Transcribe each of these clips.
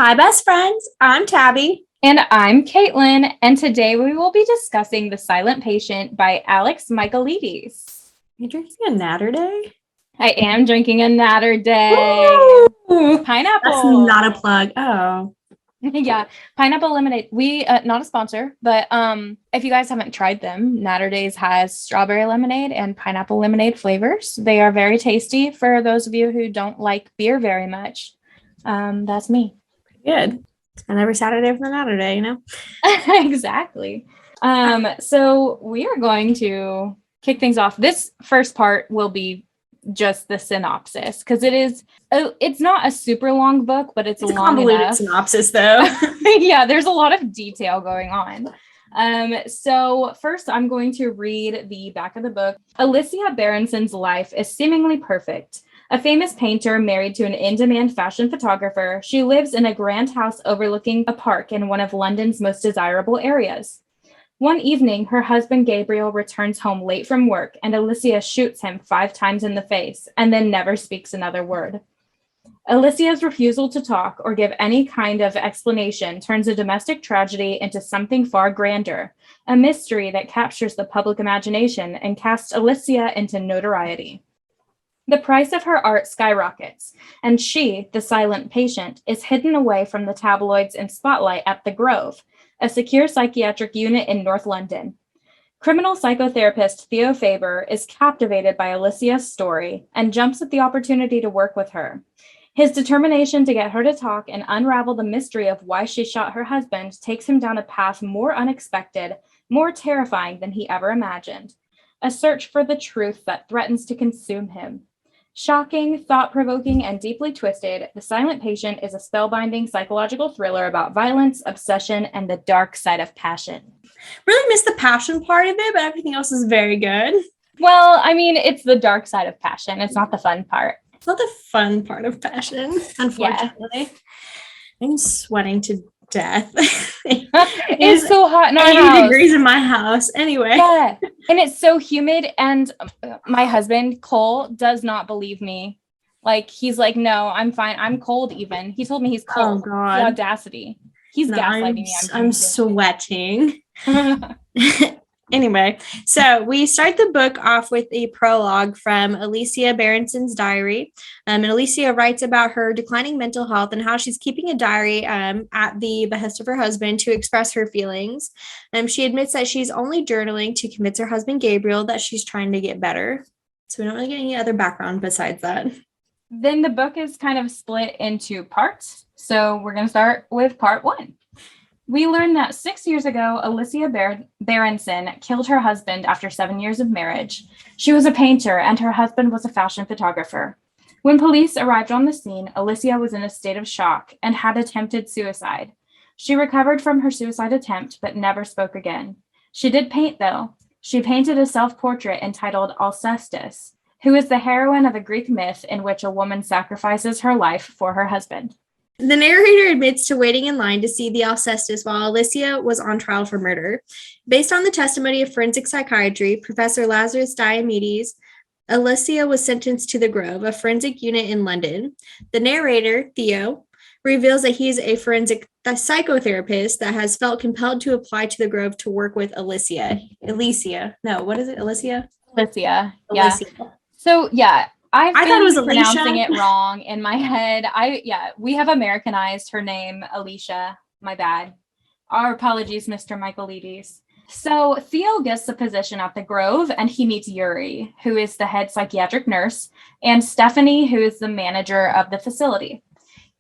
Hi, best friends. I'm Tabby. And I'm Caitlin, and today we will be discussing The Silent Patient by Alex Michaelides. You drinking a Natter Day? I am drinking a Natter Day. Woo! Pineapple. That's not a plug. Oh. Yeah, pineapple lemonade. We not a sponsor, but if you guys haven't tried them, Natter Days has strawberry lemonade and pineapple lemonade flavors. They are very tasty for those of you who don't like beer very much. That's me. Good. And every Saturday for the Natter Day, you know? Exactly. So we are going to kick things off. This first part will be just the synopsis because it's not a super long book, but it's a long convoluted enough. synopsis though. Yeah, there's a lot of detail going on. So first I'm going to read the back of the book. Alicia Berenson's life is seemingly perfect. A famous painter married to an in-demand fashion photographer, she lives in a grand house overlooking a park in one of London's most desirable areas. One evening, her husband Gabriel returns home late from work, and Alicia shoots him 5 times in the face and then never speaks another word. Alicia's refusal to talk or give any kind of explanation turns a domestic tragedy into something far grander, a mystery that captures the public imagination and casts Alicia into notoriety. The price of her art skyrockets, and she, the silent patient, is hidden away from the tabloids and spotlight at the Grove, a secure psychiatric unit in North London. Criminal psychotherapist Theo Faber is captivated by Alicia's story and jumps at the opportunity to work with her. His determination to get her to talk and unravel the mystery of why she shot her husband takes him down a path more unexpected, more terrifying than he ever imagined. A search for the truth that threatens to consume him. Shocking, thought-provoking, and deeply twisted, The Silent Patient is a spellbinding psychological thriller about violence, obsession, and the dark side of passion. Really missed the passion part of it, but everything else is very good. Well, I mean, it's the dark side of passion. It's not the fun part. It's not the fun part of passion, unfortunately. Yeah. I'm sweating to death. It's so hot in our 80 house. degrees in my house. Anyway. Yeah. And it's so humid. And my husband, Cole, does not believe me. Like, he's like, no, I'm fine. I'm cold even. He told me he's cold. Oh, God. The audacity. He's gaslighting me. I'm sweating. Anyway, so we start the book off with a prologue from Alicia Berenson's diary. And Alicia writes about her declining mental health and how she's keeping a diary at the behest of her husband to express her feelings. She admits that she's only journaling to convince her husband Gabriel that she's trying to get better. So we don't really get any other background besides that. Then the book is kind of split into parts. So we're going to start with part 1. We learn that 6 years ago, Alicia Berenson killed her husband after 7 years of marriage. She was a painter, and her husband was a fashion photographer. When police arrived on the scene, Alicia was in a state of shock and had attempted suicide. She recovered from her suicide attempt, but never spoke again. She did paint, though. She painted a self-portrait entitled Alcestis, who is the heroine of a Greek myth in which a woman sacrifices her life for her husband. The narrator admits to waiting in line to see the Alcestis while Alicia was on trial for murder. Based on the testimony of forensic psychiatry, Professor Lazarus Diomedes, Alicia was sentenced to the Grove, a forensic unit in London. The narrator, Theo, reveals that he is a forensic psychotherapist that has felt compelled to apply to the Grove to work with Alicia. Alicia. No, what is it? Alicia? Alicia. Yeah. So, yeah. I thought it was pronouncing it wrong in my head. We have Americanized her name, Alicia. My bad. Our apologies, Mr. Michaelides. So Theo gets the position at the Grove, and he meets Yuri, who is the head psychiatric nurse, and Stephanie, who is the manager of the facility.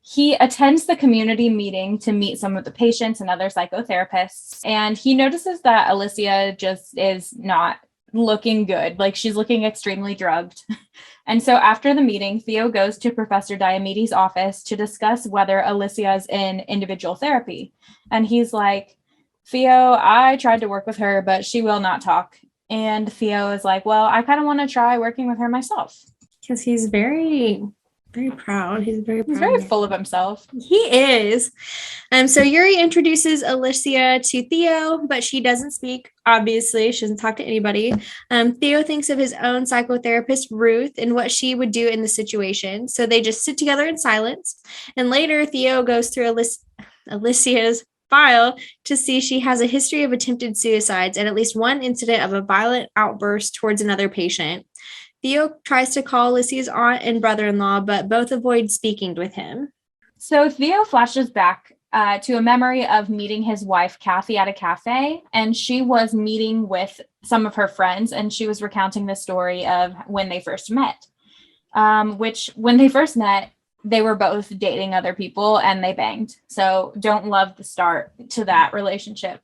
He attends the community meeting to meet some of the patients and other psychotherapists, and he notices that Alicia just is not looking good. Like, she's looking extremely drugged. And so after the meeting, Theo goes to Professor Diomedes' office to discuss whether Alicia is in individual therapy. And he's like, Theo, I tried to work with her, but she will not talk. And Theo is like, well, I kind of want to try working with her myself. Because he's very very proud. He's very proud. He's very full of himself. He is. So Yuri introduces Alicia to Theo, but she doesn't speak. Obviously, she doesn't talk to anybody. Theo thinks of his own psychotherapist, Ruth, and what she would do in the situation. So they just sit together in silence. And later, Theo goes through Alicia's file to see she has a history of attempted suicides and at least one incident of a violent outburst towards another patient. Theo tries to call Alicia's aunt and brother-in-law, but both avoid speaking with him. So Theo flashes back to a memory of meeting his wife, Kathy, at a cafe, and she was meeting with some of her friends, and she was recounting the story of when they first met, which when they first met, they were both dating other people and they banged. So don't love the start to that relationship.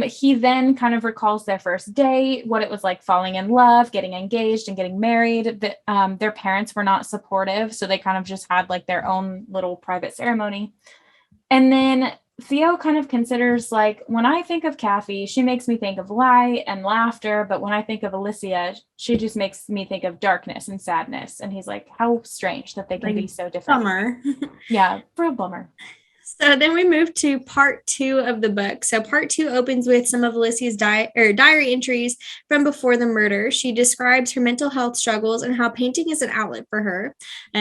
He then kind of recalls their first date, what it was like falling in love, getting engaged and getting married. Their parents were not supportive, so they kind of just had like their own little private ceremony. And then Theo kind of considers like, when I think of Kathy, she makes me think of light and laughter, but when I think of Alicia, she just makes me think of darkness and sadness. And he's like, how strange that they can be so different. Bummer. Yeah, real bummer. So then we move to part 2 of the book. So part 2 opens with some of Alicia's diary entries from before the murder. She describes her mental health struggles and how painting is an outlet for her.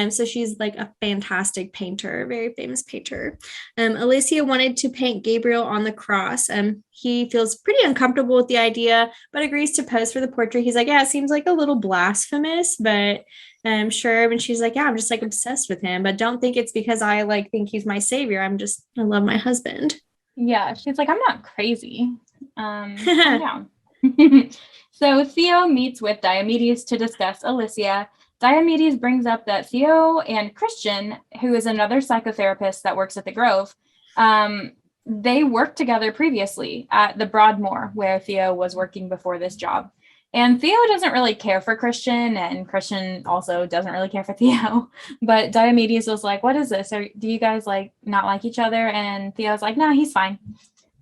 So she's like a fantastic painter, a very famous painter. Alicia wanted to paint Gabriel on the cross. He feels pretty uncomfortable with the idea, but agrees to pose for the portrait. He's like, yeah, it seems like a little blasphemous, but I'm sure. And she's like, yeah, I'm just like obsessed with him, but don't think it's because I like think he's my savior. I love my husband. Yeah. She's like, I'm not crazy. Calm down. So Theo meets with Diomedes to discuss Alicia. Diomedes brings up that Theo and Christian, who is another psychotherapist that works at the Grove, they worked together previously at the Broadmoor, where Theo was working before this job. And Theo doesn't really care for Christian, and Christian also doesn't really care for Theo. But Diomedes was like, what is this? Do you guys like not like each other? And Theo's like, no, he's fine.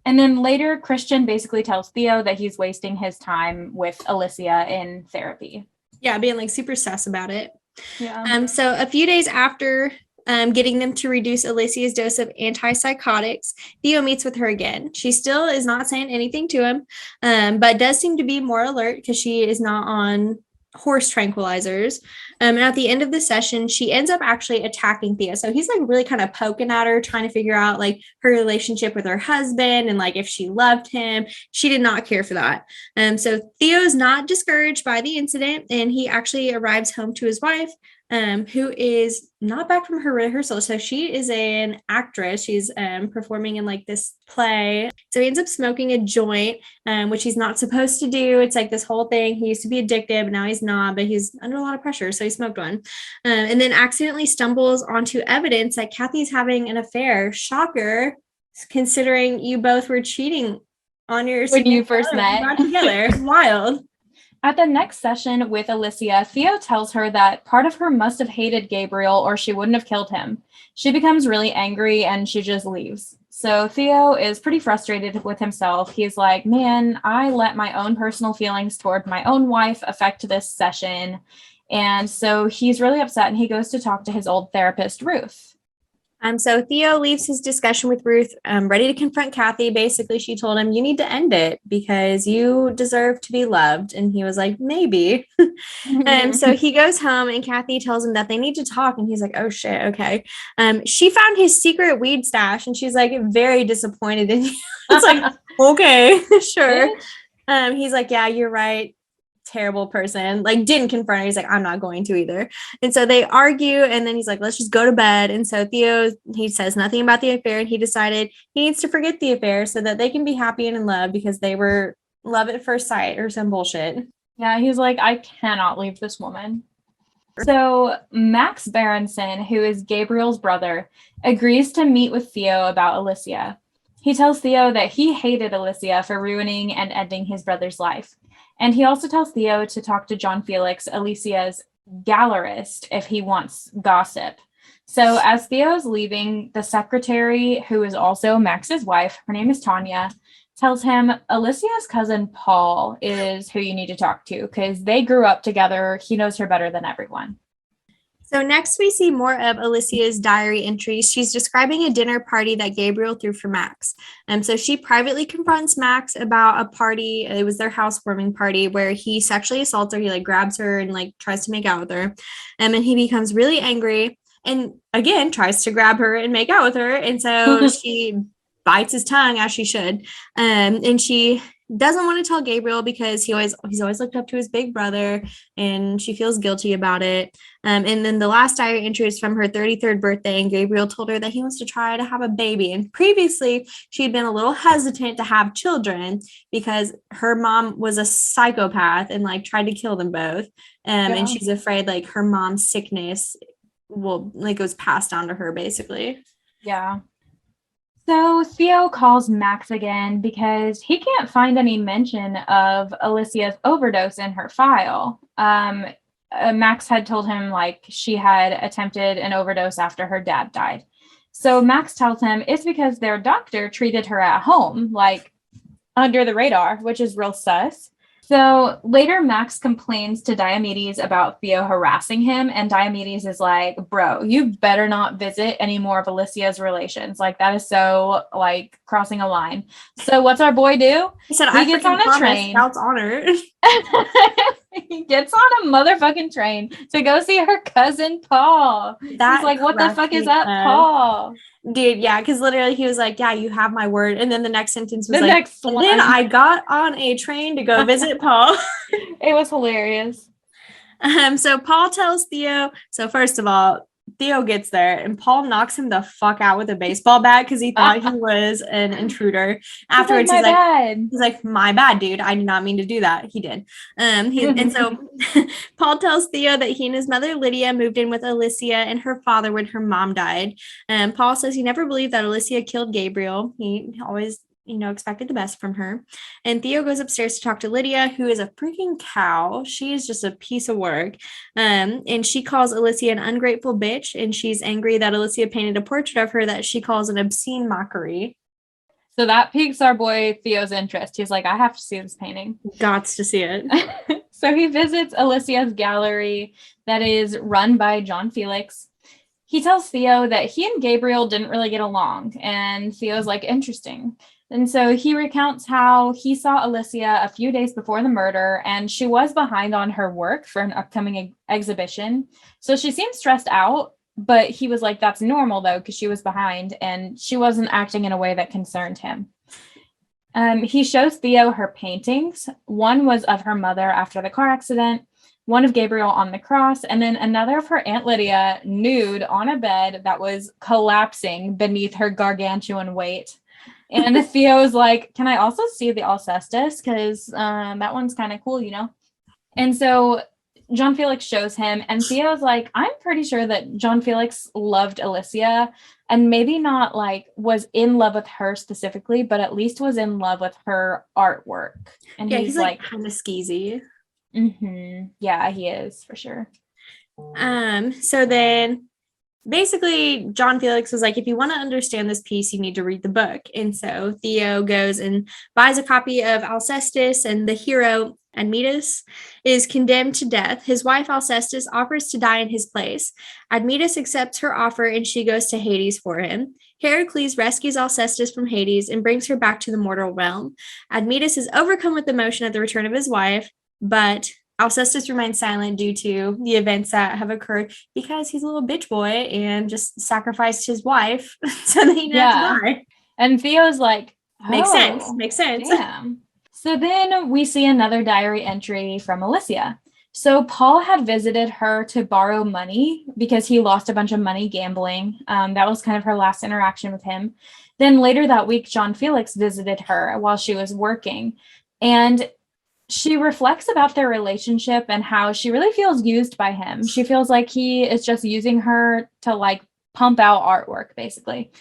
And then later, Christian basically tells Theo that he's wasting his time with Alicia in therapy. Yeah, being like super sus about it. Yeah. So a few days after getting them to reduce Alicia's dose of antipsychotics, Theo meets with her again. She still is not saying anything to him, but does seem to be more alert because she is not on horse tranquilizers. And at the end of the session, she ends up actually attacking Theo. So he's like really kind of poking at her, trying to figure out like her relationship with her husband and like if she loved him. She did not care for that. So Theo's not discouraged by the incident, and he actually arrives home to his wife, who is not back from her rehearsal. So she is an actress. She's performing in like this play. So he ends up smoking a joint, which he's not supposed to do. It's like this whole thing. He used to be addicted, but now he's not, but he's under a lot of pressure. So he smoked one, and then accidentally stumbles onto evidence that Kathy's having an affair. Shocker, considering you both were cheating on your when you first met. Got together. Wild. At the next session with Alicia, Theo tells her that part of her must have hated Gabriel or she wouldn't have killed him. She becomes really angry and she just leaves. So Theo is pretty frustrated with himself. He's like, man, I let my own personal feelings toward my own wife affect this session. And so he's really upset and he goes to talk to his old therapist, Ruth. So Theo leaves his discussion with Ruth, ready to confront Kathy. Basically, she told him, you need to end it because you deserve to be loved. And he was like, maybe. So he goes home and Kathy tells him that they need to talk. And he's like, oh shit, okay. She found his secret weed stash and she's like very disappointed in you. It's like, okay, sure. He's like, yeah, you're right. Terrible person, like didn't confront her. He's like, I'm not going to either. And so they argue, and then he's like, let's just go to bed. And so Theo, he says nothing about the affair, and he decided he needs to forget the affair so that they can be happy and in love because they were love at first sight or some bullshit. Yeah, he's like, I cannot leave this woman. So Max Berenson, who is Gabriel's brother, agrees to meet with Theo about Alicia. He tells Theo that he hated Alicia for ruining and ending his brother's life. And he also tells Theo to talk to John Felix, Alicia's gallerist, if he wants gossip. So as Theo's leaving, the secretary, who is also Max's wife, her name is Tanya, tells him Alicia's cousin Paul is who you need to talk to because they grew up together. He knows her better than everyone. So next we see more of Alicia's diary entries. She's describing a dinner party that Gabriel threw for Max. So she privately confronts Max about a party. It was their housewarming party where he sexually assaults her. He like grabs her and like tries to make out with her. And he becomes really angry and again tries to grab her and make out with her. And so she bites his tongue as she should. And she doesn't want to tell Gabriel because he's always looked up to his big brother and she feels guilty about it. And then the last diary entry is from her 33rd birthday, and Gabriel told her that he wants to try to have a baby. And previously, she had been a little hesitant to have children because her mom was a psychopath and like tried to kill them both. And she's afraid like her mom's sickness will like goes passed down to her basically. Yeah. So Theo calls Max again because he can't find any mention of Alicia's overdose in her file. Max had told him like she had attempted an overdose after her dad died. So Max tells him it's because their doctor treated her at home, like under the radar, which is real sus. So later, Max complains to Diomedes about Theo harassing him, and Diomedes is like, bro, you better not visit any more of Alicia's relations. Like, that is so, like, crossing a line. So what's our boy do? He said, he gets on a train. Scout's honor. He gets on a motherfucking train to go see her cousin Paul. He's like, what the fuck is up, Paul? Dude, yeah, because literally he was like, yeah, you have my word. And then the next sentence was and then I got on a train to go visit Paul. It was hilarious. So Paul tells Theo, so first of all, Theo gets there and Paul knocks him the fuck out with a baseball bat because he thought he was an intruder. Afterwards, he's like, my bad, dude. I did not mean to do that. He did. And so Paul tells Theo that he and his mother Lydia moved in with Alicia and her father when her mom died. Paul says he never believed that Alicia killed Gabriel. He always expected the best from her. And Theo goes upstairs to talk to Lydia, who is a freaking cow. She is just a piece of work. And she calls Alicia an ungrateful bitch, and she's angry that Alicia painted a portrait of her that she calls an obscene mockery. So that piques our boy Theo's interest. He's like, I have to see this painting. Gots to see it. So he visits Alicia's gallery that is run by John Felix. He tells Theo that he and Gabriel didn't really get along, and Theo's like, interesting. And so he recounts how he saw Alicia a few days before the murder, and she was behind on her work for an upcoming exhibition. So she seemed stressed out, but he was like, that's normal, though, because she was behind, and she wasn't acting in a way that concerned him. He shows Theo her paintings. One was of her mother after the car accident, one of Gabriel on the cross, and then another of her Aunt Lydia nude on a bed that was collapsing beneath her gargantuan weight. And Theo's like, can I also see the Alcestis? Because that one's kind of cool, And so John Felix shows him, and Theo's like, I'm pretty sure that John Felix loved Alicia, and maybe not like was in love with her specifically, but at least was in love with her artwork. And yeah, he's like kind of skeezy. Mm-hmm. Yeah, he is for sure. So then basically John Felix was like, if you want to understand this piece, you need to read the book. And so Theo goes and buys a copy of Alcestis, and the hero Admetus is condemned to death. His wife Alcestis offers to die in his place. Admetus accepts her offer, and she goes to Hades for him. Heracles rescues Alcestis from Hades and brings her back to the mortal realm. Admetus is overcome with emotion at the return of his wife, but Alcestis remains silent due to the events that have occurred because he's a little bitch boy and just sacrificed his wife so that he didn't have to die. And Theo's like, makes sense. Damn. So then we see another diary entry from Alicia. So Paul had visited her to borrow money because he lost a bunch of money gambling. That was kind of her last interaction with him. Then later that week, John Felix visited her while she was working. And she reflects about their relationship and how she really feels used by him. She feels like he is just using her to like pump out artwork, basically.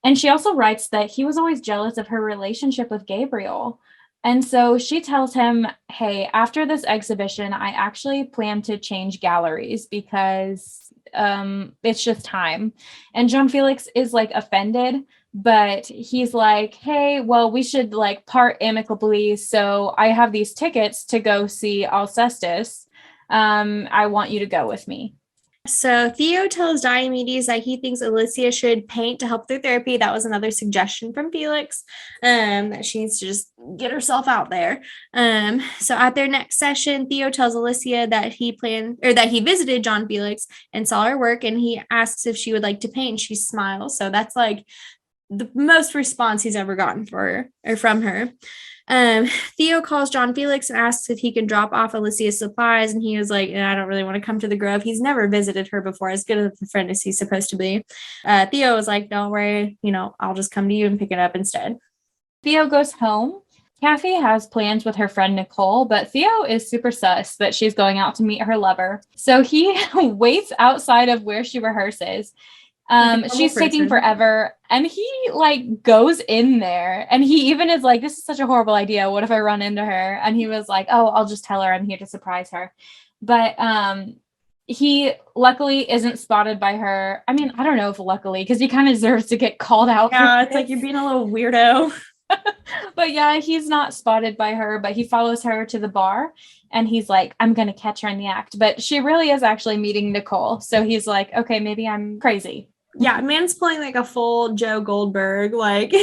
And she also writes that he was always jealous of her relationship with Gabriel. And so she tells him, hey, after this exhibition, I actually plan to change galleries because it's just time. And John Felix is like offended, but he's like, hey, well, we should like part amicably. So I have these tickets to go see Alcestis. I want you to go with me. So Theo tells Diomedes that he thinks Alicia should paint to help through therapy. That was another suggestion from Felix, that she needs to just get herself out there. So at their next session, Theo tells Alicia that he visited John Felix and saw her work, and he asks if she would like to paint. And she smiles. So that's like the most response he's ever gotten from her. Theo calls John Felix and asks if he can drop off Alicia's supplies, and he was like, I don't really want to come to the Grove. He's never visited her before, as good of a friend as he's supposed to be. Theo was like, don't worry, I'll just come to you and pick it up instead. Theo goes home. Kathy has plans with her friend Nicole, but Theo is super sus that she's going out to meet her lover. So he waits outside of where she rehearses. She's taking forever, and he like goes in there, and he even is like, this is such a horrible idea. What if I run into her? And he was like, oh, I'll just tell her I'm here to surprise her. But he luckily isn't spotted by her. I mean, I don't know if luckily, because he kind of deserves to get called out. Yeah, it's like you're being a little weirdo. But yeah, he's not spotted by her, but he follows her to the bar, and he's like, I'm going to catch her in the act. But she really is actually meeting Nicole. So he's like, okay, maybe I'm crazy. Yeah, man's playing like a full Joe Goldberg, like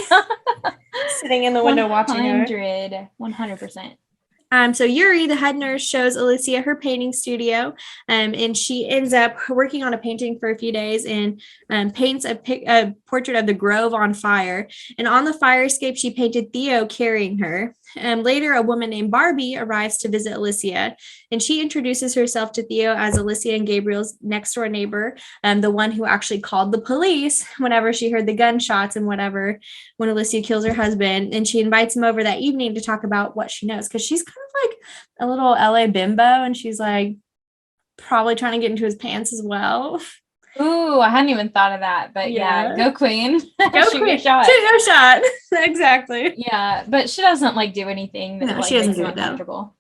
sitting in the window watching her. 100%. So Yuri, the head nurse, shows Alicia her painting studio, and she ends up working on a painting for a few days and paints a portrait of the Grove on fire. And on the fire escape, she painted Theo carrying her. Later, a woman named Barbie arrives to visit Alicia, and she introduces herself to Theo as Alicia and Gabriel's next door neighbor, the one who actually called the police whenever she heard the gunshots and whatever when Alicia kills her husband. And she invites him over that evening to talk about what she knows, because she's kind of like a little LA bimbo, and she's like probably trying to get into his pants as well. Ooh, I hadn't even thought of that, but yeah, go queen. Go Shoot queen. your shot. Shoot your shot. Exactly. Yeah, but she doesn't like do anything that like, she doesn't makes him do it uncomfortable.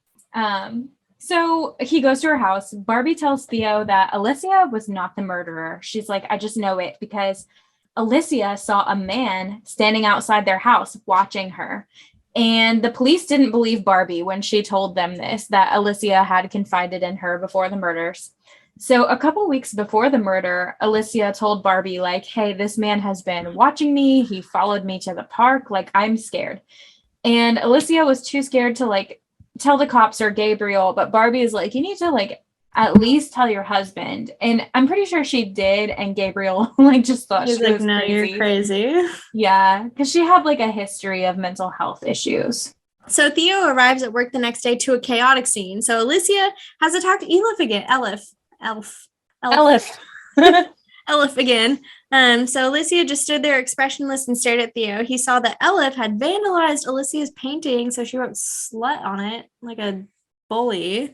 So he goes to her house. Barbie tells Theo that Alicia was not the murderer. She's like, I just know it because Alicia saw a man standing outside their house watching her. And the police didn't believe Barbie when she told them this, that Alicia had confided in her before the murders. So a couple weeks before the murder, Alicia told Barbie, like, hey, this man has been watching me. He followed me to the park. Like, I'm scared. And Alicia was too scared to, like, tell the cops or Gabriel. But Barbie is like, you need to, like, at least tell your husband. And I'm pretty sure she did. And Gabriel, like, just thought she was no, crazy. You're crazy. Yeah, because she had, like, a history of mental health issues. So Theo arrives at work the next day to a chaotic scene. So Alicia has attacked Elif again. Elif again. So Alicia just stood there expressionless and stared at Theo. He saw that Elif had vandalized Alicia's painting, so she wrote slut on it like a bully.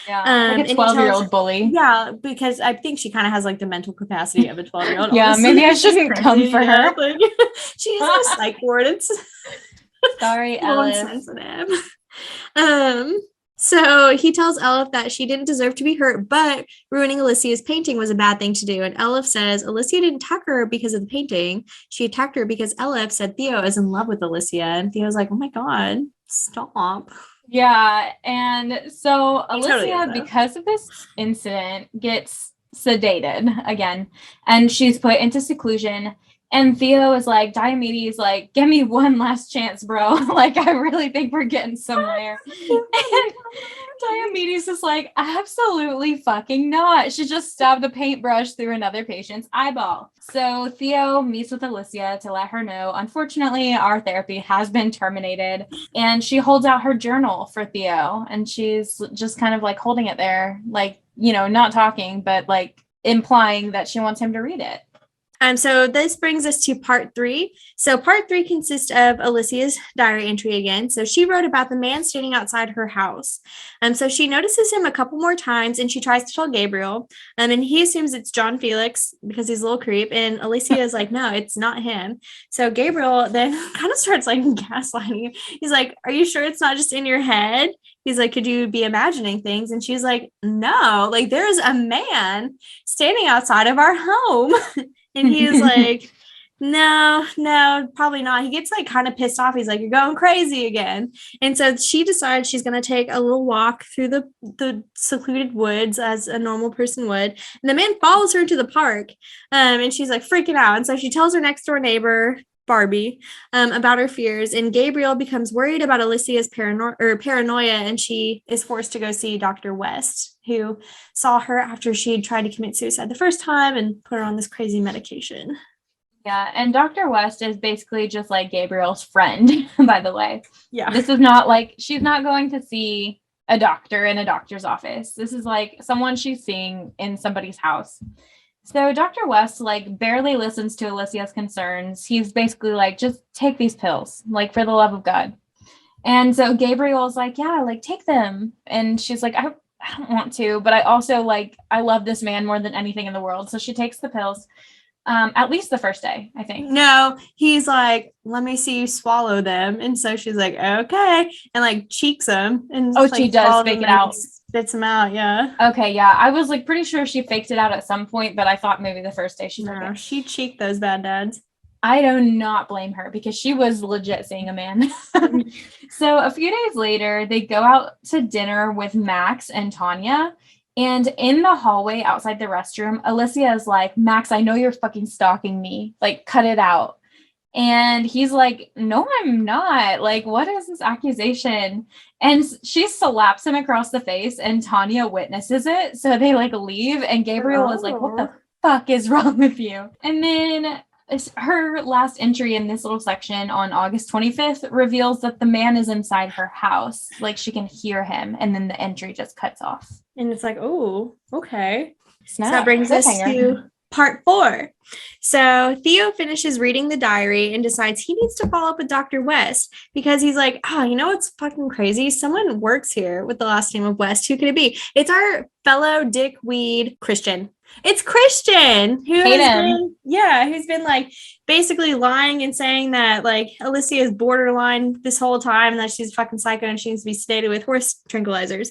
Yeah, like a 12-year-old bully. Yeah, because I think she kind of has like the mental capacity of a 12-year-old. Yeah, maybe I shouldn't come for her. Like, she's a psych ward. It's sorry, Elif. So he tells Elif that she didn't deserve to be hurt, but ruining Alicia's painting was a bad thing to do. And Elif says Alicia didn't attack her because of the painting. She attacked her because Elif said Theo is in love with Alicia. And Theo's like, oh my God, stop. Yeah. And so Alicia, totally because of this incident, gets sedated again. And she's put into seclusion. And Theo is like, Diomedes, like, give me one last chance, bro. Like, I really think we're getting somewhere. And Diomedes is like, absolutely fucking not. She just stabbed a paintbrush through another patient's eyeball. So Theo meets with Alicia to let her know, unfortunately, our therapy has been terminated. And she holds out her journal for Theo. And she's just kind of like holding it there, like, not talking, but like implying that she wants him to read it. So this brings us to part 3. So part 3 consists of Alicia's diary entry again. So she wrote about the man standing outside her house. So she notices him a couple more times, and she tries to tell Gabriel. And he assumes it's John Felix because he's a little creep. And Alicia is like, no, it's not him. So Gabriel then kind of starts like gaslighting. He's like, are you sure it's not just in your head? He's like, could you be imagining things? And she's like, no, like there's a man standing outside of our home. And he is like, No, probably not. He gets like kind of pissed off. He's like, "You're going crazy again." And so she decides she's going to take a little walk through the secluded woods as a normal person would. And the man follows her to the park, and she's like freaking out. And so she tells her next door neighbor Barbie about her fears. And Gabriel becomes worried about Alicia's paranoia, and she is forced to go see Dr. West, who saw her after she had tried to commit suicide the first time and put her on this crazy medication. Yeah, and Dr. West is basically just like Gabriel's friend, by the way. Yeah. This is not like she's not going to see a doctor in a doctor's office. This is like someone she's seeing in somebody's house. So Dr. West like barely listens to Alicia's concerns. He's basically like, just take these pills, like for the love of God. And so Gabriel's like, yeah, like take them. And she's like, I don't want to, but I also like, I love this man more than anything in the world. So she takes the pills. At least the first day, I think. No, he's like, let me see you swallow them. And so she's like, okay. And like cheeks them. And Oh, like, she does fake it out. Spits them out. Yeah. Okay. Yeah. I was like pretty sure she faked it out at some point, but I thought maybe the first day she took it. She cheeked those bad dads. I do not blame her because she was legit seeing a man. So a few days later, they go out to dinner with Max and Tanya. And in the hallway outside the restroom, Alicia is like, Max, I know you're fucking stalking me. Like, cut it out. And he's like, no, I'm not. Like, what is this accusation? And she slaps him across the face and Tanya witnesses it. So they like leave and Gabriel is like, what the fuck is wrong with you? And then her last entry in this little section on August 25th reveals that the man is inside her house. Like she can hear him. And then the entry just cuts off. And it's like, oh, okay. Snap. So that brings us to part 4. So Theo finishes reading the diary and decides he needs to follow up with Dr. West because he's like, oh, you know what's fucking crazy? Someone works here with the last name of West. Who could it be? It's our fellow dickweed Christian. It's Christian who's been like basically lying and saying that like Alicia is borderline this whole time and that she's fucking psycho and she needs to be sedated with horse tranquilizers.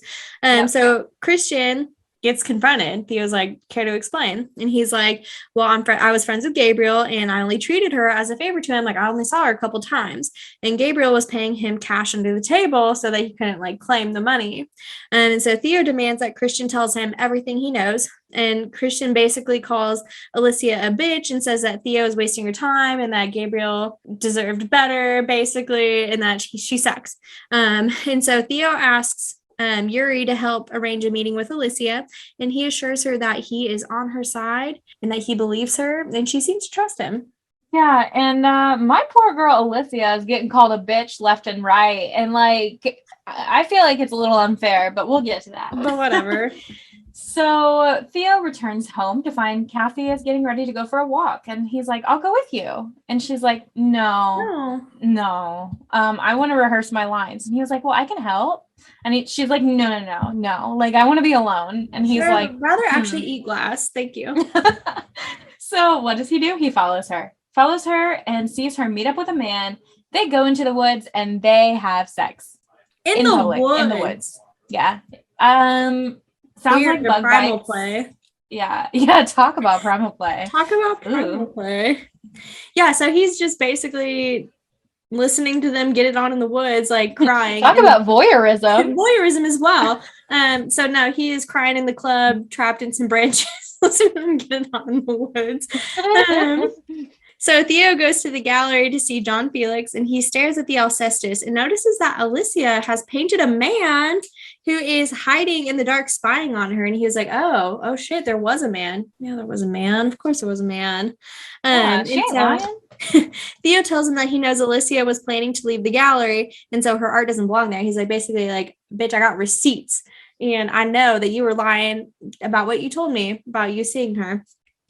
So Christian gets confronted. Theo's like, care to explain? And he's like, well, I was friends with Gabriel and I only treated her as a favor to him. Like I only saw her a couple times. And Gabriel was paying him cash under the table so that he couldn't like claim the money. And so Theo demands that Christian tells him everything he knows. And Christian basically calls Alicia a bitch and says that Theo is wasting her time and that Gabriel deserved better, basically, and that she sucks. And so Theo asks Yuri to help arrange a meeting with Alicia, and he assures her that he is on her side and that he believes her, and she seems to trust him. Yeah, and my poor girl Alicia is getting called a bitch left and right, and like I feel like it's a little unfair, but we'll get to that. But whatever. So Theo returns home to find Kathy is getting ready to go for a walk, and he's like, "I'll go with you," and she's like, "No, I want to rehearse my lines," and he was like, "Well, I can help." And she's like, no. Like, I want to be alone. And he's like, rather actually eat glass. Thank you. So what does he do? He follows her and sees her meet up with a man. They go into the woods and they have sex in the woods. Yeah. Sounds like bug primal bites. Play. Yeah. Talk about primal play. Yeah. So he's just basically listening to them get it on in the woods, like crying. Talk about voyeurism. Voyeurism as well. So no, he is crying in the club, trapped in some branches, listening to them get it on in the woods. So Theo goes to the gallery to see John Felix, and he stares at the Alcestis and notices that Alicia has painted a man who is hiding in the dark, spying on her. And he was like, oh shit, there was a man. Yeah, there was a man. Of course there was a man. Theo tells him that he knows Alicia was planning to leave the gallery, and so her art doesn't belong there. He's like, basically like, bitch, I got receipts, and I know that you were lying about what you told me about you seeing her.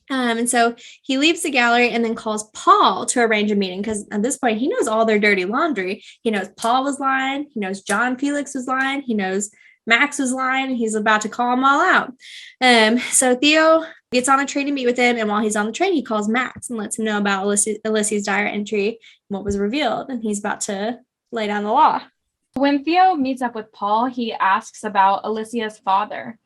And so he leaves the gallery and then calls Paul to arrange a meeting because at this point he knows all their dirty laundry. He knows Paul was lying. He knows John Felix was lying. He knows Max was lying. He's about to call them all out. So Theo gets on a train to meet with him, and while he's on the train, he calls Max and lets him know about Alicia's diary entry and what was revealed, and he's about to lay down the law. When Theo meets up with Paul, he asks about Alicia's father.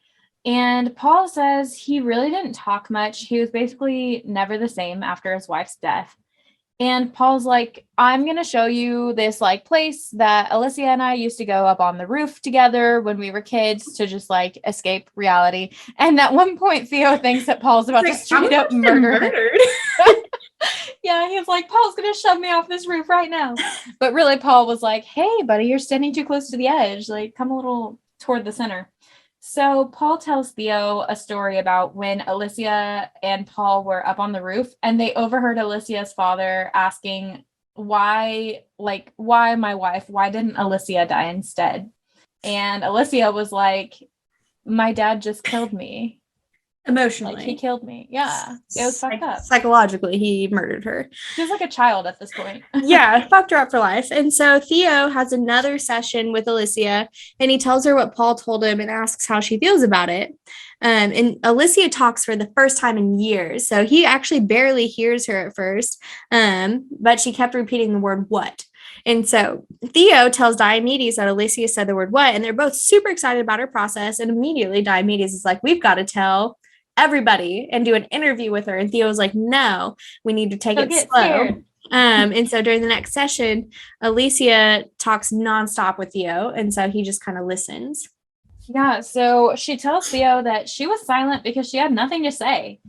And Paul says he really didn't talk much. He was basically never the same after his wife's death. And Paul's like, I'm going to show you this like place that Alicia and I used to go up on the roof together when we were kids to just like escape reality. And at one point, Theo thinks that Paul's about to straight up murder him. Yeah, he's like, Paul's going to shove me off this roof right now. But really, Paul was like, hey, buddy, you're standing too close to the edge. Like, come a little toward the center. So Paul tells Theo a story about when Alicia and Paul were up on the roof and they overheard Alicia's father asking, why my wife? Why didn't Alicia die instead? And Alicia was like, my dad just killed me. Emotionally. Like, he killed me. Yeah. It was fucked up. Psychologically, he murdered her. She was like a child at this point. Yeah, fucked her up for life. And so Theo has another session with Alicia, and he tells her what Paul told him and asks how she feels about it. And Alicia talks for the first time in years. So he actually barely hears her at first, but she kept repeating the word what. And so Theo tells Diomedes that Alicia said the word what, and they're both super excited about her process. And immediately Diomedes is like, we've got to tell everybody and do an interview with her. And Theo's like, no, we need to take it slow. And so during the next session, Alicia talks nonstop with Theo. And so he just kind of listens. Yeah. So she tells Theo that she was silent because she had nothing to say.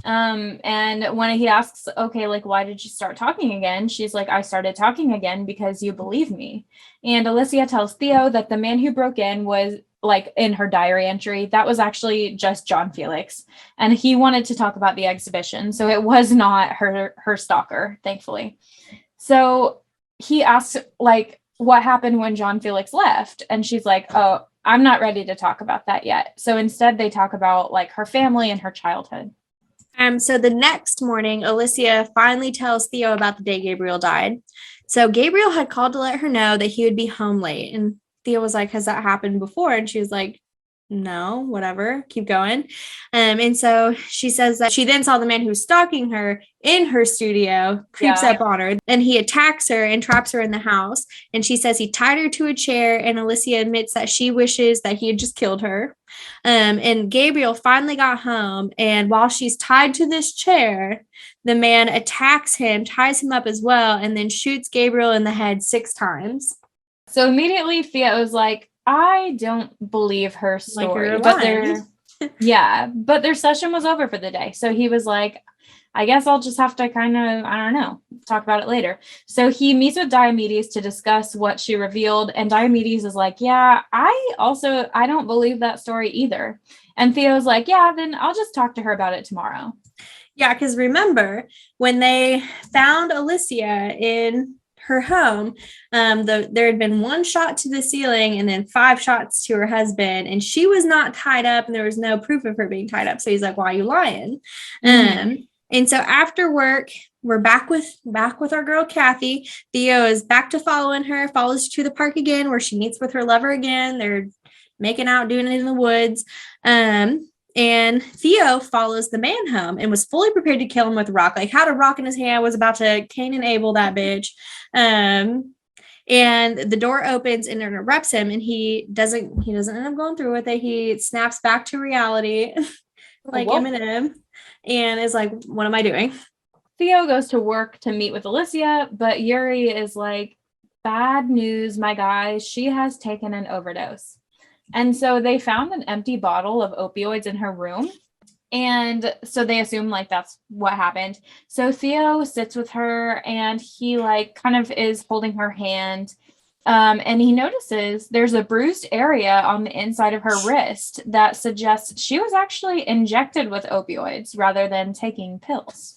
And when he asks, okay, like, why did you start talking again? She's like, I started talking again because you believe me. And Alicia tells Theo that the man who broke in was, like, in her diary entry, that was actually just John Felix. And he wanted to talk about the exhibition. So it was not her stalker, thankfully. So he asks, like, what happened when John Felix left? And she's like, oh, I'm not ready to talk about that yet. So instead they talk about like her family and her childhood. So the next morning, Alicia finally tells Theo about the day Gabriel died. So Gabriel had called to let her know that he would be home late. And Theo was like, has that happened before? And she was like, no, whatever, keep going. And so she says that she then saw the man who was stalking her in her studio, creeps up on her, and he attacks her and traps her in the house. And she says he tied her to a chair, and Alicia admits that she wishes that he had just killed her. And Gabriel finally got home, and while she's tied to this chair, the man attacks him, ties him up as well, and then shoots Gabriel in the head 6 times. So immediately Theo's like, I don't believe her story. Like, but their session was over for the day. So he was like, I guess I'll just have to kind of, I don't know, talk about it later. So he meets with Diomedes to discuss what she revealed. And Diomedes is like, yeah, I don't believe that story either. And Theo's like, yeah, then I'll just talk to her about it tomorrow. Yeah, because remember, when they found Alicia in her home, there had been 1 shot to the ceiling and then 5 shots to her husband, and she was not tied up, and there was no proof of her being tied up. So he's like, why are you lying? And so after work, we're back with our girl Kathy. Theo is back to following her, follows her to the park again, where she meets with her lover again. They're making out, doing it in the woods. And Theo follows the man home and was fully prepared to kill him with a rock. Like, had a rock in his hand, was about to Cain and Abel that bitch. And the door opens and interrupts him, and he doesn't end up going through with it. He snaps back to reality, like Eminem, and is like, what am I doing? Theo goes to work to meet with Alicia, but Yuri is like, bad news, my guy. She has taken an overdose. And so they found an empty bottle of opioids in her room. And so they assume like that's what happened. So Theo sits with her, and he like kind of is holding her hand. And he notices there's a bruised area on the inside of her wrist that suggests she was actually injected with opioids rather than taking pills.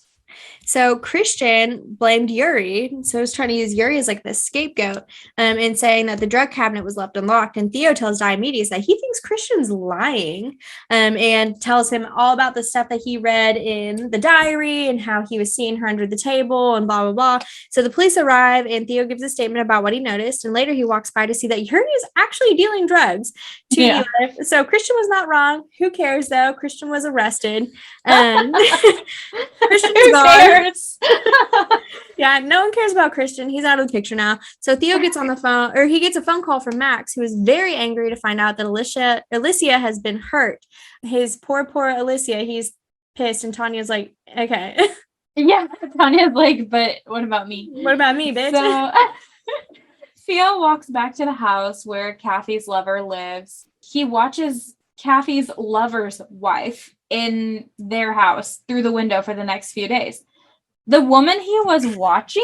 So Christian blamed Yuri. So he was trying to use Yuri as like the scapegoat, and saying that the drug cabinet was left unlocked. And Theo tells Diomedes that he thinks Christian's lying, and tells him all about the stuff that he read in the diary and how he was seeing her under the table and blah, blah, blah. So the police arrive, and Theo gives a statement about what he noticed. And later he walks by to see that Yuri is actually dealing drugs to Eli. So Christian was not wrong. Who cares though? Christian was arrested. Christian's gone. Yeah, no one cares about Christian. He's out of the picture now. So Theo gets on the phone, or he gets a phone call from Max, who is very angry to find out that Alicia has been hurt. His poor Alicia. He's pissed, and Tanya's like, okay. Yeah, Tanya's like, but what about me? What about me, bitch? So Theo walks back to the house where Kathy's lover lives. He watches Kathy's lover's wife in their house through the window for the next few days. The woman he was watching?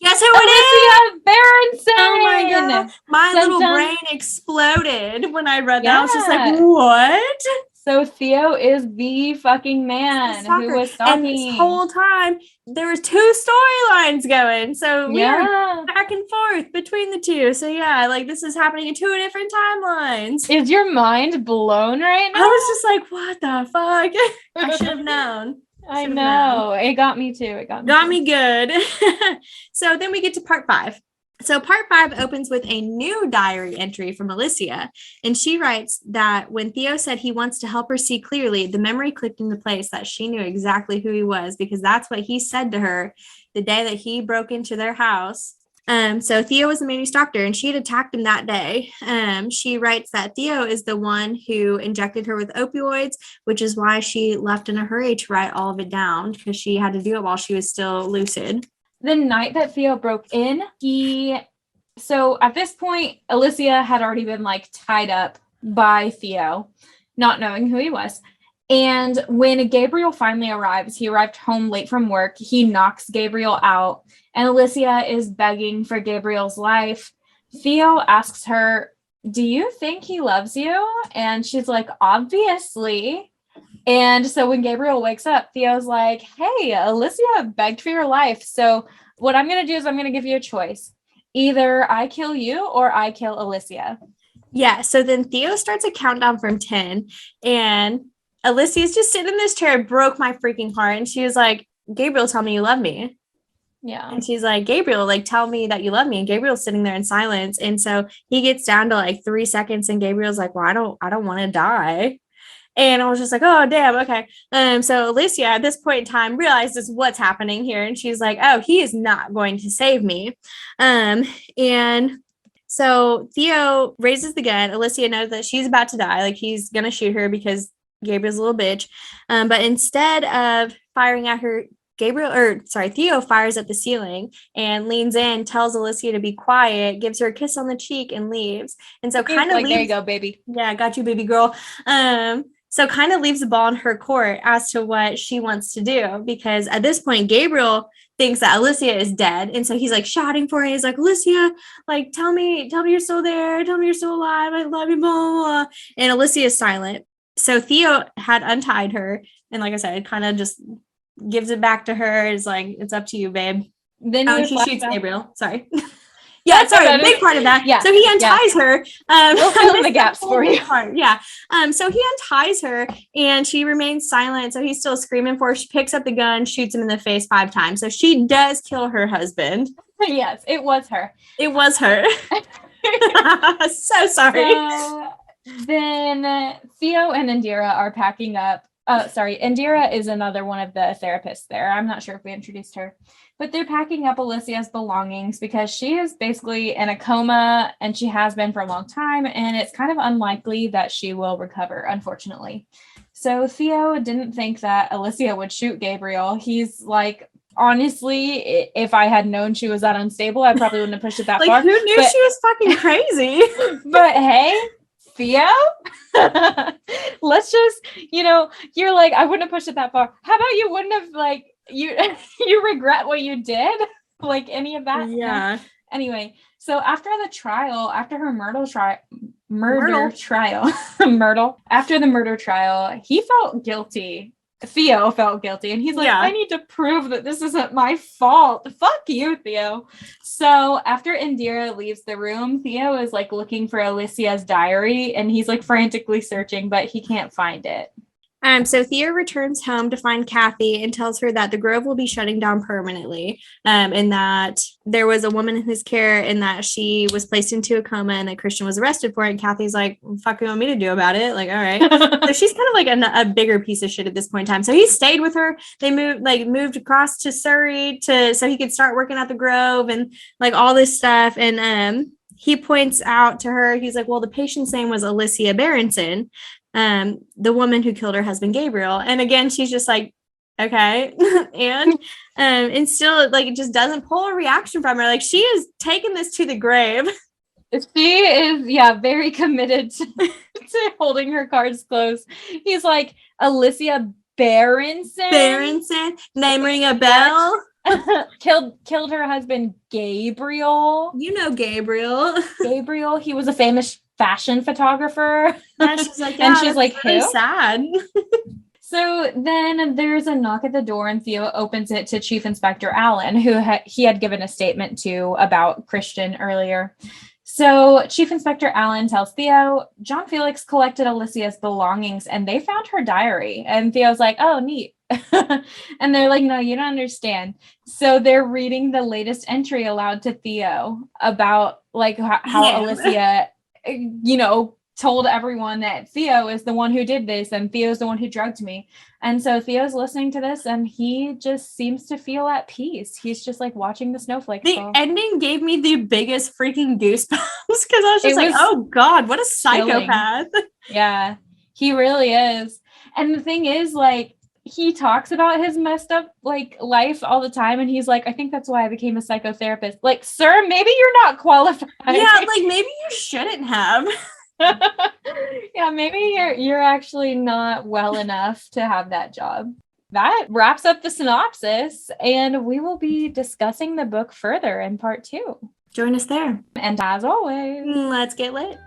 Guess who it is? Alicia Berenson! Oh my god. My Dun, little dun. brain exploded when I read that. I was just like, Yeah. what? So Theo is the fucking man who was And this stalking. whole time, there was 2 storylines going. So we are Yeah. back and forth between the 2. So yeah, like this is happening in 2 different timelines. Is your mind blown right now? I was just like, what the fuck? I should have known. I know. It got me too. It got me good. So then we get to part 5. So part 5 opens with a new diary entry from Alicia, and she writes that when Theo said he wants to help her see clearly, the memory clicked into place that she knew exactly who he was, because that's what he said to her the day that he broke into their house. So Theo was the man who stalked her, and she had attacked him that day. She writes that Theo is the one who injected her with opioids, which is why she left in a hurry to write all of it down, because she had to do it while she was still lucid. The night that Theo broke in, so at this point, Alicia had already been like tied up by Theo, not knowing who he was. And when Gabriel finally arrives, he arrived home late from work. He knocks Gabriel out, and Alicia is begging for Gabriel's life. Theo asks her, "Do you think he loves you?" And she's like, "Obviously." And so when Gabriel wakes up, Theo's like, "Hey, Alicia begged for your life. So what I'm going to do is I'm going to give you a choice. Either I kill you or I kill Alicia." Yeah. So then Theo starts a countdown from 10, and Alicia's just sitting in this chair. It broke my freaking heart. And she was like, "Gabriel, tell me you love me." Yeah. And she's like, "Gabriel, like, tell me that you love me." And Gabriel's sitting there in silence. And so he gets down to like 3 seconds, and Gabriel's like, "Well, I don't want to die." And I was just like, oh, damn, okay. So Alicia, at this point in time, realizes what's happening here. And she's like, oh, he is not going to save me. And so Theo raises the gun. Alicia knows that she's about to die. Like, he's going to shoot her because Gabriel's a little bitch. But instead of firing at her, Theo fires at the ceiling and leans in, tells Alicia to be quiet, gives her a kiss on the cheek, and leaves. And so kind of like, there you go, baby. Yeah, I got you, baby girl. So kind of leaves the ball in her court as to what she wants to do, because at this point, Gabriel thinks that Alicia is dead. And so he's like shouting for her. He's like, "Alicia, like, tell me you're still there. Tell me you're still alive. I love you, blah, blah, blah." And Alicia is silent. So Theo had untied her. And like I said, kind of just gives it back to her. Is like, "It's up to you, babe." Then she shoots Gabriel. Sorry. Yeah, sorry, a big part of that. Yeah. So he unties her. We'll fill in the gaps for you. Yeah. So he unties her, and she remains silent. So he's still screaming for her. She picks up the gun, shoots him in the face 5 times. So she does kill her husband. Yes, it was her. It was her. So sorry. So then Theo and Indira are packing up. Indira is another one of the therapists there. I'm not sure if we introduced her, but they're packing up Alicia's belongings because she is basically in a coma, and she has been for a long time, and it's kind of unlikely that she will recover, unfortunately. So Theo didn't think that Alicia would shoot Gabriel. He's like, honestly, if I had known she was that unstable, I probably wouldn't have pushed it that far. Who knew she was fucking crazy? But hey, Theo, let's just, you're like, I wouldn't have pushed it that far. How about you wouldn't have, like, you regret what you did? Like, any of that? Yeah. No? Anyway, so after the trial, after her murder trial, after the murder trial, he felt guilty. Theo felt guilty, and he's like, I need to prove that this isn't my fault. Fuck you, Theo. So after Indira leaves the room, Theo is like looking for Alicia's diary, and he's like frantically searching, but he can't find it. So Theo returns home to find Kathy and tells her that the Grove will be shutting down permanently, and that there was a woman in his care, and that she was placed into a coma, and that Christian was arrested for it. And Kathy's like, "What the fuck you want me to do about it?" Like, all right. So she's kind of like a bigger piece of shit at this point in time. So he stayed with her. They moved across to Surrey so he could start working at the Grove and like all this stuff. And he points out to her, he's like, well, the patient's name was Alicia Berenson, the woman who killed her husband, Gabriel. And again, she's just like, Okay. And still like it just doesn't pull a reaction from her. Like she is taking this to the grave. She is, very committed to holding her cards close. He's like, Alicia Berenson, name ring a bell. killed her husband Gabriel. You know Gabriel. Gabriel, he was a famous fashion photographer. Yeah, she's like, and she's like, really who? sad. So then there's a knock at the door, and Theo opens it to Chief Inspector Allen, who he had given a statement to about Christian earlier. So Chief Inspector Allen tells Theo, John Felix collected Alicia's belongings and they found her diary. And Theo's like, oh, neat. And they're like, no, you don't understand. So they're reading the latest entry aloud to Theo about like how Alicia, told everyone that Theo is the one who did this and Theo's the one who drugged me. And so Theo's listening to this and he just seems to feel at peace. He's just like watching the snowflakes fall. The ending gave me the biggest freaking goosebumps because I was just like, oh God, what a psychopath. Yeah, he really is. And the thing is, like, he talks about his messed up like life all the time and he's like, I think that's why I became a psychotherapist. Like, sir, maybe you're not qualified. Yeah, like maybe you shouldn't have. Yeah, maybe you're actually not well enough to have that job. That wraps up the synopsis, and we will be discussing the book further in part 2. Join us there. And as always, let's get lit.